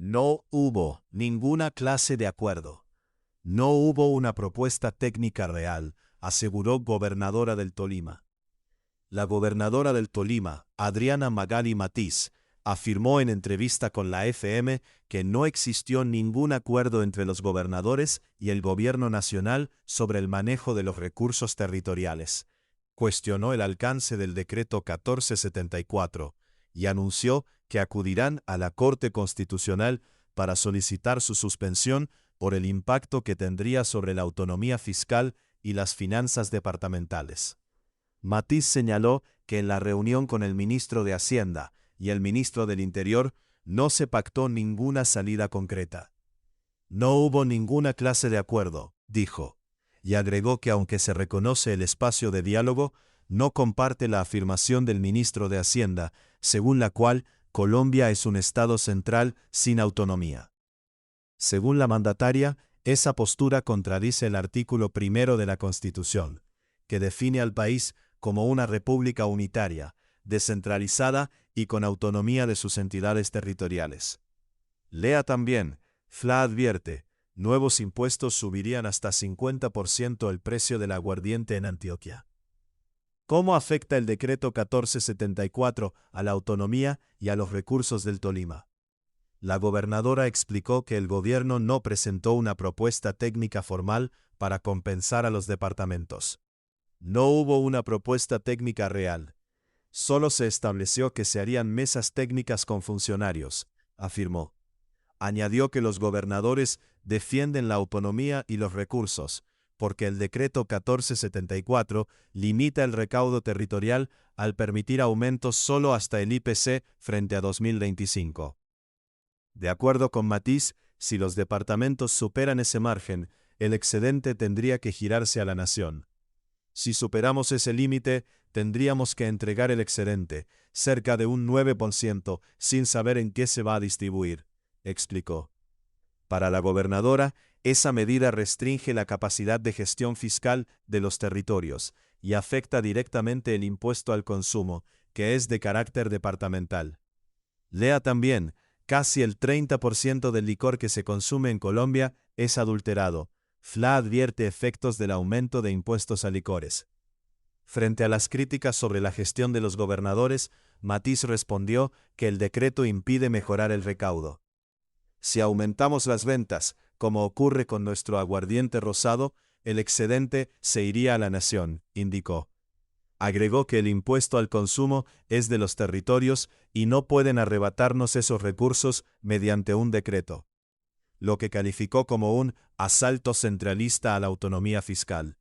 No hubo ninguna clase de acuerdo. No hubo una propuesta técnica real, aseguró gobernadora del Tolima. La gobernadora del Tolima, Adriana Magali Matiz, afirmó en entrevista con la FM que no existió ningún acuerdo entre los gobernadores y el gobierno nacional sobre el manejo de los recursos territoriales. Cuestionó el alcance del decreto 1474 y anunció que acudirán a la Corte Constitucional para solicitar su suspensión por el impacto que tendría sobre la autonomía fiscal y las finanzas departamentales. Matiz señaló que en la reunión con el ministro de Hacienda y el ministro del Interior no se pactó ninguna salida concreta. No hubo ninguna clase de acuerdo, dijo, y agregó que aunque se reconoce el espacio de diálogo, no comparte la afirmación del ministro de Hacienda, según la cual Colombia es un Estado central sin autonomía. Según la mandataria, esa postura contradice el artículo 1 de la Constitución, que define al país como una república unitaria, descentralizada y con autonomía de sus entidades territoriales. Lea también, FLA advierte, nuevos impuestos subirían hasta 50% el precio del aguardiente en Antioquia. ¿Cómo afecta el decreto 1474 a la autonomía y a los recursos del Tolima? La gobernadora explicó que el gobierno no presentó una propuesta técnica formal para compensar a los departamentos. No hubo una propuesta técnica real. Solo se estableció que se harían mesas técnicas con funcionarios, afirmó. Añadió que los gobernadores defienden la autonomía y los recursos, porque el decreto 1474 limita el recaudo territorial al permitir aumentos solo hasta el IPC frente a 2025. De acuerdo con Matiz, si los departamentos superan ese margen, el excedente tendría que girarse a la nación. Si superamos ese límite, tendríamos que entregar el excedente, cerca de un 9%, sin saber en qué se va a distribuir, explicó. Para la gobernadora, esa medida restringe la capacidad de gestión fiscal de los territorios y afecta directamente el impuesto al consumo, que es de carácter departamental. Lea también, casi el 30% del licor que se consume en Colombia es adulterado. FLA advierte efectos del aumento de impuestos a licores. Frente a las críticas sobre la gestión de los gobernadores, Matiz respondió que el decreto impide mejorar el recaudo. Si aumentamos las ventas, como ocurre con nuestro aguardiente rosado, el excedente se iría a la nación, indicó. Agregó que el impuesto al consumo es de los territorios y no pueden arrebatarnos esos recursos mediante un decreto, lo que calificó como un asalto centralista a la autonomía fiscal.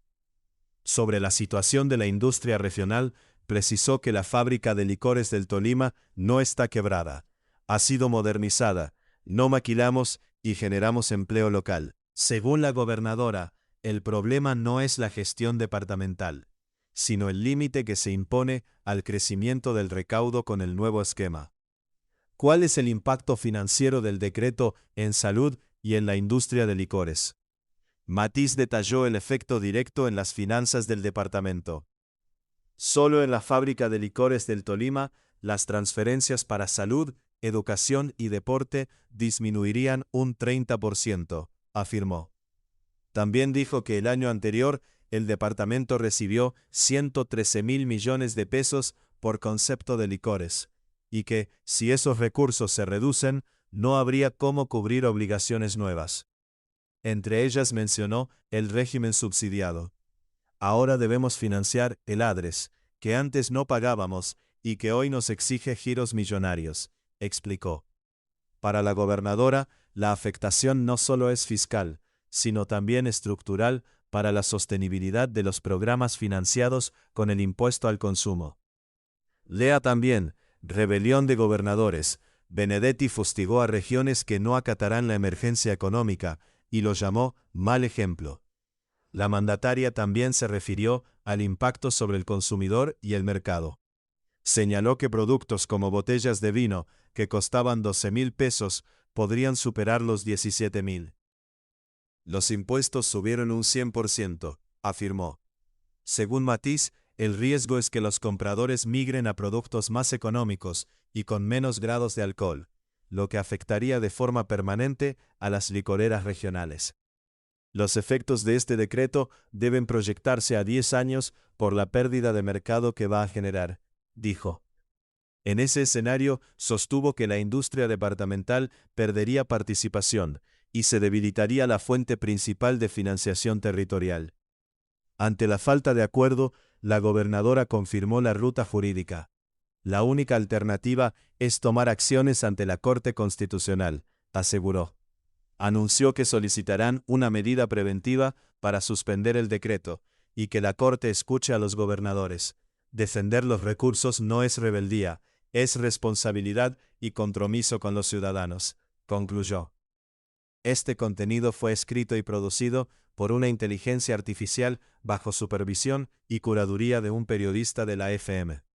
Sobre la situación de la industria regional, precisó que la fábrica de licores del Tolima no está quebrada, ha sido modernizada, no maquilamos y generamos empleo local. Según la gobernadora, el problema no es la gestión departamental, sino el límite que se impone al crecimiento del recaudo con el nuevo esquema. ¿Cuál es el impacto financiero del decreto en salud y en la industria de licores? Matiz detalló el efecto directo en las finanzas del departamento. Solo en la fábrica de licores del Tolima, las transferencias para salud, educación y deporte disminuirían un 30%, afirmó. También dijo que el año anterior el departamento recibió 113.000 millones de pesos por concepto de licores, y que, si esos recursos se reducen, no habría cómo cubrir obligaciones nuevas. Entre ellas mencionó el régimen subsidiado. Ahora debemos financiar el ADRES, que antes no pagábamos y que hoy nos exige giros millonarios, explicó. Para la gobernadora, la afectación no solo es fiscal, sino también estructural para la sostenibilidad de los programas financiados con el impuesto al consumo. Lea también, rebelión de gobernadores. Benedetti fustigó a regiones que no acatarán la emergencia económica y lo llamó mal ejemplo. La mandataria también se refirió al impacto sobre el consumidor y el mercado. Señaló que productos como botellas de vino que costaban 12.000 pesos podrían superar los 17.000. Los impuestos subieron un 100%, afirmó. Según Matiz, el riesgo es que los compradores migren a productos más económicos y con menos grados de alcohol, lo que afectaría de forma permanente a las licoreras regionales. Los efectos de este decreto deben proyectarse a 10 años por la pérdida de mercado que va a generar, dijo. En ese escenario, sostuvo que la industria departamental perdería participación y se debilitaría la fuente principal de financiación territorial. Ante la falta de acuerdo, la gobernadora confirmó la ruta jurídica. La única alternativa es tomar acciones ante la Corte Constitucional, aseguró. Anunció que solicitarán una medida preventiva para suspender el decreto y que la Corte escuche a los gobernadores. Defender los recursos no es rebeldía, es responsabilidad y compromiso con los ciudadanos, concluyó. Este contenido fue escrito y producido por una inteligencia artificial bajo supervisión y curaduría de un periodista de la FM.